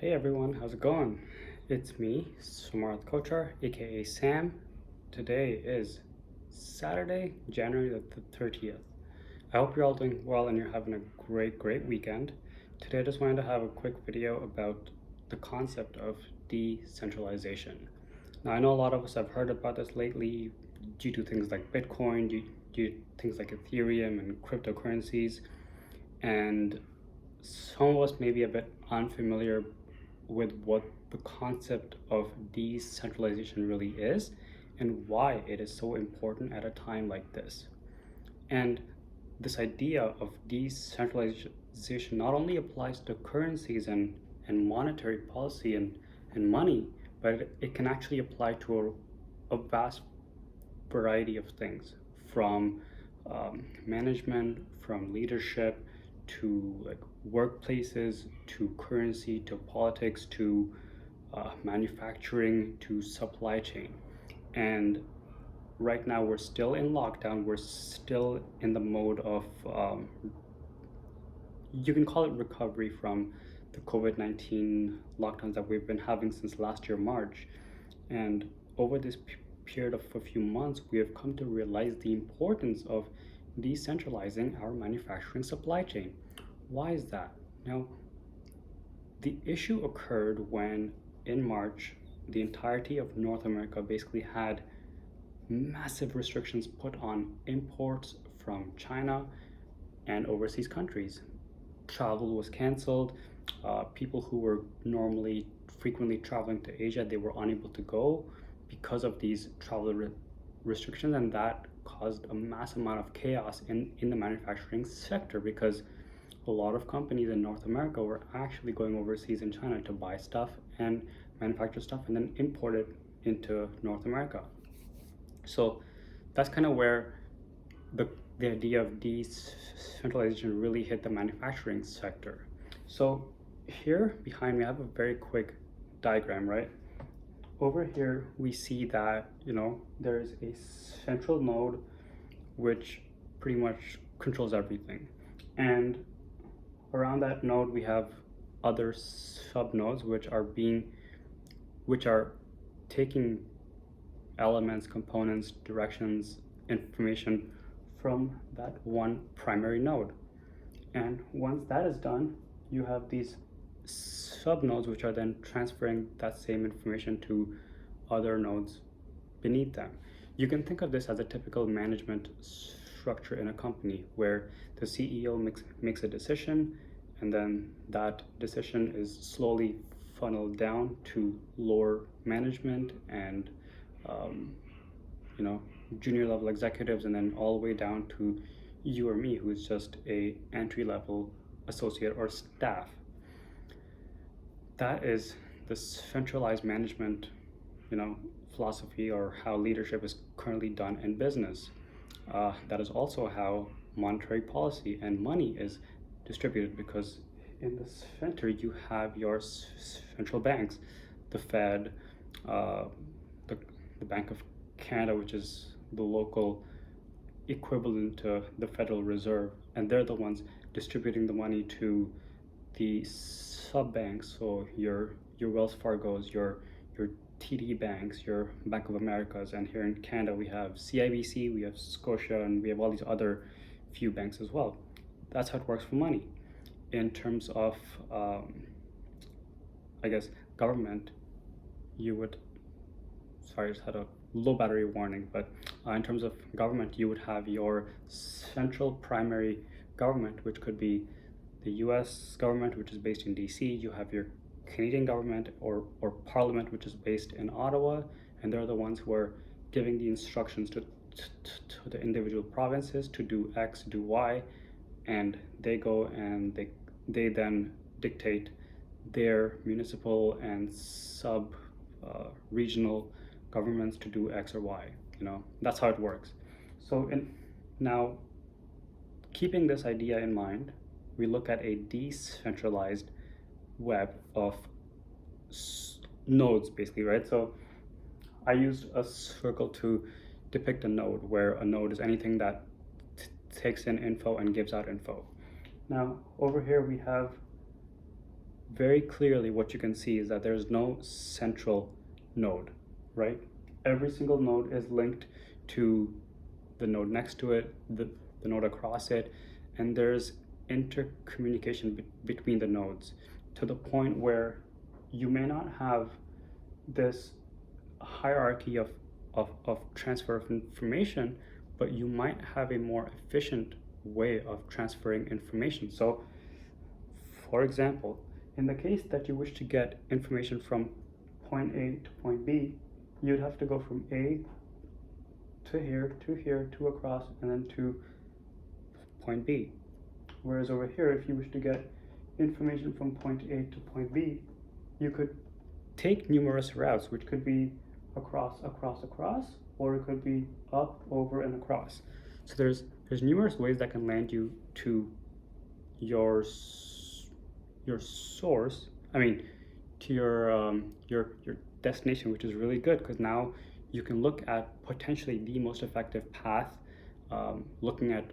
Hey everyone, how's it going? It's me, Sumarat Kochar, aka Sam. Today is Saturday, January the 30th. I hope you're all doing well and you're having a great weekend. Today I just wanted to have a quick video about the concept of decentralization. Now I know a lot of us have heard about this lately due to things like Bitcoin, due to things like Ethereum and cryptocurrencies, and some of us may be a bit unfamiliar with what the concept of decentralization really is and why it is so important at a time like this. And this idea of decentralization not only applies to currencies and monetary policy and money, but it can actually apply to a vast variety of things, from management, from leadership, to like workplaces, to currency, to politics, to manufacturing, to supply chain. And right now we're still in lockdown. We're still in the mode of you can call it recovery from the COVID-19 lockdowns that we've been having since last year March. And over this period of a few months, we have come to realize the importance of decentralizing our manufacturing supply chain. Why is that? Now, the issue occurred when in March, the entirety of North America basically had massive restrictions put on imports from China and overseas countries. Travel was canceled. People who were normally frequently traveling to Asia, they were unable to go because of these travel restrictions, and that caused a massive amount of chaos in the manufacturing sector, because a lot of companies in North America were actually going overseas in China to buy stuff and manufacture stuff and then import it into North America. So that's kind of where the idea of decentralization really hit the manufacturing sector. So here behind me, I have a very quick diagram, right? Over here, we see that, there's a central node which pretty much controls everything. And around that node, we have other subnodes which are taking elements, components, directions, information from that one primary node. And once that is done, you have these subnodes which are then transferring that same information to other nodes beneath them. You can think of this as a typical management structure in a company where the CEO makes a decision, and then that decision is slowly funneled down to lower management and junior level executives, and then all the way down to you or me, who is just a entry level associate or staff. That is the centralized management, philosophy, or how leadership is currently done in business. That is also how monetary policy and money is distributed, because in the center you have your central banks, the Fed, the Bank of Canada, which is the local equivalent to the Federal Reserve, and they're the ones distributing the money to the sub banks. So your Wells Fargo's, your TD banks, your Bank of America's, and here in Canada we have CIBC, we have Scotia, and we have all these other few banks as well. That's how it works for money. In terms of government, you would, sorry, I just had a low battery warning, but in terms of government, you would have your central primary government, which could be the US government, which is based in DC. You have your Canadian government or parliament, which is based in Ottawa, and they're the ones who are giving the instructions to the individual provinces to do X, do Y, and they go and they then dictate their municipal and sub regional governments to do X or Y. That's how it works. So now, keeping this idea in mind, we look at a decentralized web of nodes, basically, right? So I used a circle to depict a node, where a node is anything that takes in info and gives out info. Now, over here we have very clearly what you can see is that there's no central node, right? Every single node is linked to the node next to it, the node across it, and there's intercommunication between the nodes to the point where you may not have this hierarchy of transfer of information, but you might have a more efficient way of transferring information. So, for example, in the case that you wish to get information from point A to point B, you'd have to go from A to here, to across, and then to point B. Whereas over here, if you wish to get information from point A to point B, you could take numerous routes, which could be across, or it could be up, over, and across. So there's numerous ways that can land you to your source. I mean, to your destination, which is really good because now you can look at potentially the most effective path, looking at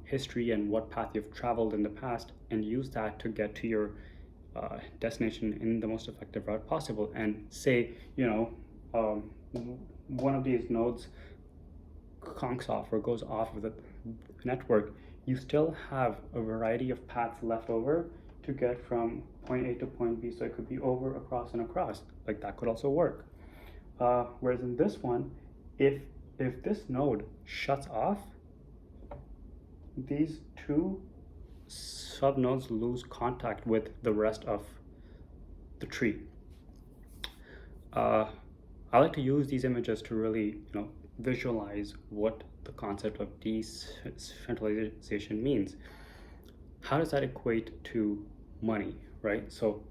history and what path you've traveled in the past, and use that to get to your destination in the most effective route possible. And say one of these nodes conks off or goes off of the network, you still have a variety of paths left over to get from point A to point B. So it could be over, across, and across. Like that could also work. Whereas in this one, if this node shuts off, these two subnodes lose contact with the rest of the tree. I like to use these images to really visualize what the concept of decentralization means. How does that equate to money, right? So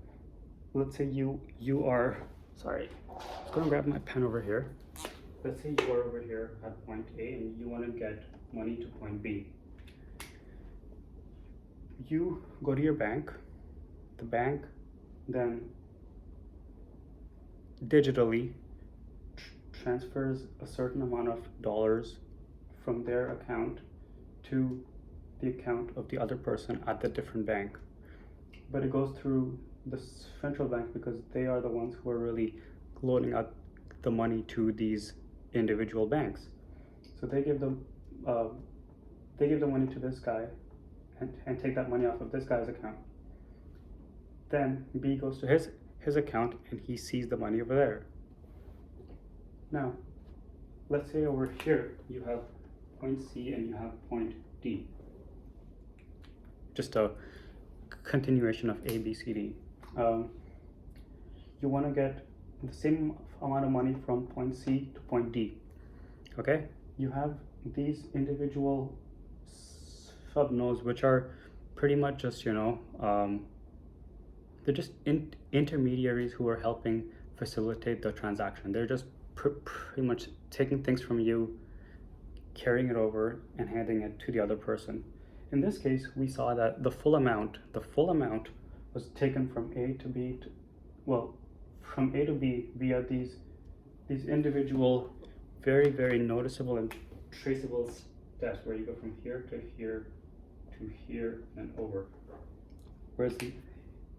let's say you are, sorry, I'm going to grab my pen over here. Let's say you are over here at point A and you want to get money to point B. You go to your bank, the bank then digitally transfers a certain amount of dollars from their account to the account of the other person at the different bank. But it goes through the central bank because they are the ones who are really loaning out the money to these individual banks. So they give the money to this guy and take that money off of this guy's account. Then B goes to his account and he sees the money over there. Now, let's say over here you have point C and you have point D. Just a continuation of A, B, C, D. You want to get the same amount of money from point C to point D. Okay? You have these individual subnodes, which are pretty much just, they're just intermediaries who are helping facilitate the transaction. They're just pretty much taking things from you, carrying it over, and handing it to the other person. In this case, we saw that the full amount was taken from A to B, from A to B via these individual, very, very noticeable and traceable steps where you go from here to here to here and over. Whereas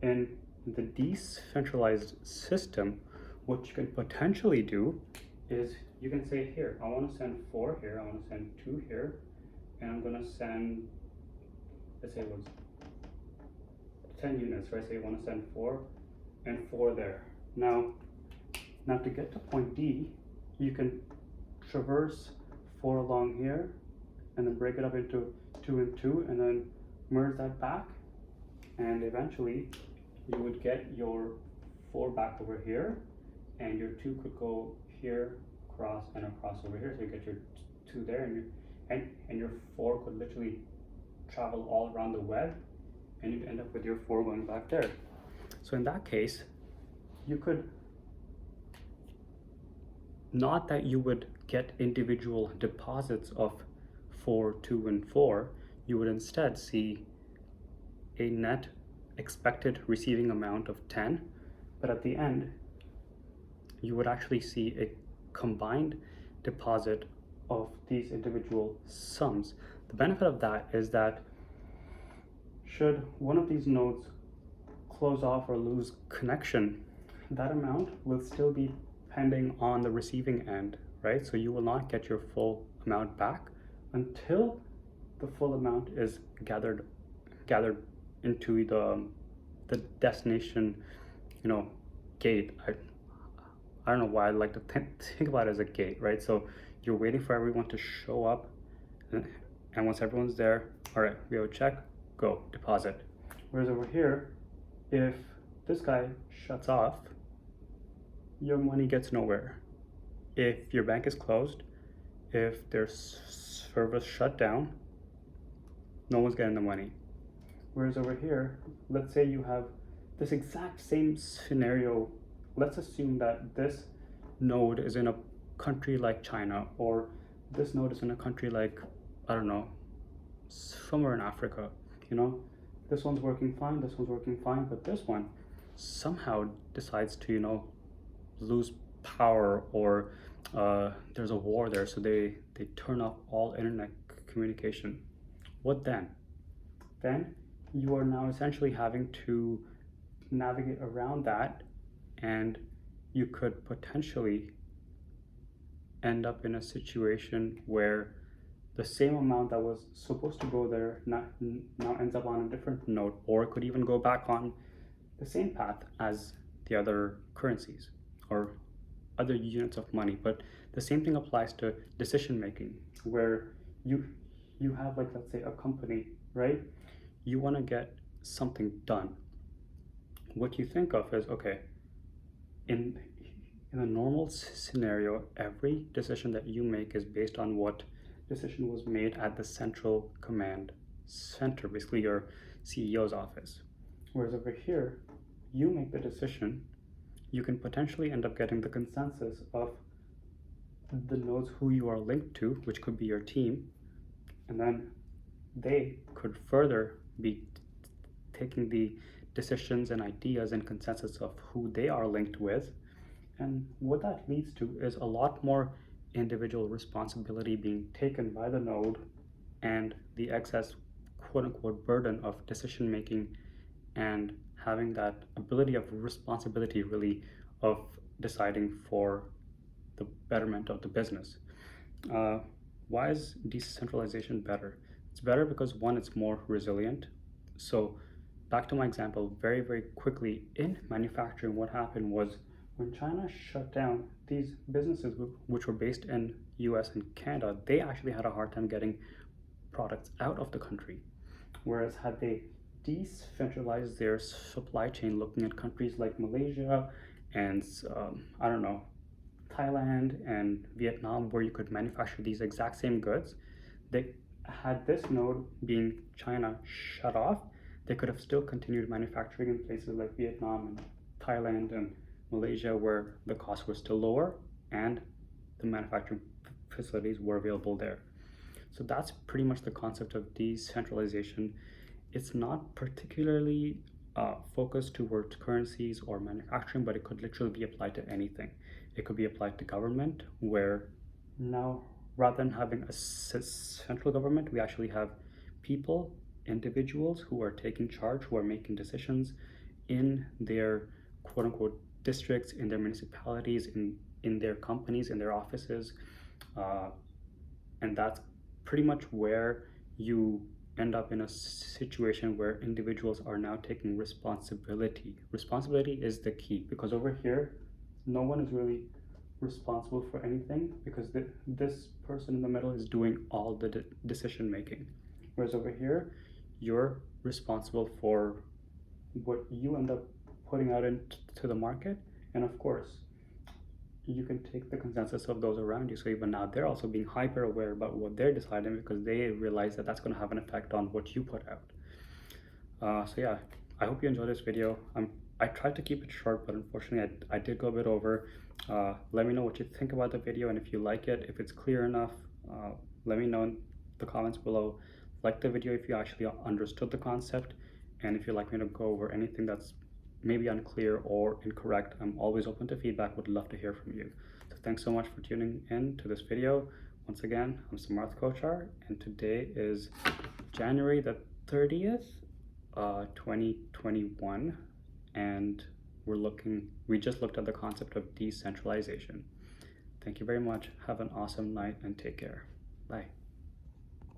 in the decentralized system, what you can potentially do is you can say, here, I want to send 4 here, I want to send 2 here, and I'm going to send, let's say it was 10 units, right? So you want to send 4 and 4 there. Now to get to point D, you can traverse 4 along here and then break it up into 2 and 2 and then merge that back, and eventually you would get your 4 back over here, and your 2 could go here, across, and across over here. So you get your 2 there, and your 4 could literally travel all around the web, and you'd end up with your 4 going back there. So in that case, you could, not that you would get individual deposits of 4, 2, and 4, you would instead see a net expected receiving amount of 10, but at the end, you would actually see a combined deposit of these individual sums. The benefit of that is that should one of these nodes close off or lose connection, that amount will still be pending on the receiving end, right? So you will not get your full amount back until the full amount is gathered into the destination, gate. I don't know why I like to think about it as a gate, right? So you're waiting for everyone to show up, and once everyone's there, all right, we have a check, go, deposit. Whereas over here, if this guy shuts off, your money gets nowhere. If your bank is closed, if their service shut down, no one's getting the money. Whereas over here, let's say you have this exact same scenario. Let's assume that this node is in a country like China, or this node is in a country like, I don't know, somewhere in Africa. This one's working fine, this one's working fine, but this one somehow decides to, lose power, or there's a war there, so they turn off all internet communication. What then? Then you are now essentially having to navigate around that, and you could potentially end up in a situation where the same amount that was supposed to go there now ends up on a different node, or it could even go back on the same path as the other currencies or other units of money. But the same thing applies to decision making, where you have, like, let's say a company, right? You want to get something done. What you think of is, okay, in a normal scenario, every decision that you make is based on what decision was made at the central command center, basically your CEO's office. Whereas over here, you make the decision, you can potentially end up getting the consensus of the nodes who you are linked to, which could be your team, and then they could further be taking the decisions and ideas and consensus of who they are linked with. And what that leads to is a lot more individual responsibility being taken by the node, and the excess quote-unquote burden of decision making and having that ability of responsibility, really, of deciding for the betterment of the business. Why is decentralization better? It's better because, one, it's more resilient. So back to my example, very, very quickly, in manufacturing, what happened was, when China shut down, these businesses which were based in US and Canada, they actually had a hard time getting products out of the country. Whereas had they decentralized their supply chain, looking at countries like Malaysia and I don't know, Thailand and Vietnam, where you could manufacture these exact same goods, they had this node, being China, shut off, they could have still continued manufacturing in places like Vietnam and Thailand and Malaysia, where the costs were still lower and the manufacturing facilities were available there. So that's pretty much the concept of decentralization. It's not particularly focused towards currencies or manufacturing, but it could literally be applied to anything. It could be applied to government, where now, rather than having a central government, we actually have people, individuals who are taking charge, who are making decisions in their quote-unquote districts, in their municipalities, in their companies, in their offices, and that's pretty much where you end up in a situation where individuals are now taking responsibility. Responsibility is the key, because over here, no one is really responsible for anything, because this person in the middle is doing all the decision making. Whereas over here, you're responsible for what you end up putting out into the market, and of course, you can take the consensus of those around you. So even now, they're also being hyper aware about what they're deciding, because they realize that that's going to have an effect on what you put out. So yeah, I hope you enjoyed this video. I tried to keep it short, but unfortunately I did go a bit over. Let me know what you think about the video, and if you like it, if it's clear enough, let me know in the comments below. Like the video if you actually understood the concept, and if you'd like me to go over anything that's maybe unclear or incorrect, I'm always open to feedback. Would love to hear from you. So thanks so much for tuning in to this video. Once again, I'm Samarth Kochar, and today is January the 30th, 2021, and we just looked at the concept of decentralization. Thank you very much. Have an awesome night and take care. Bye.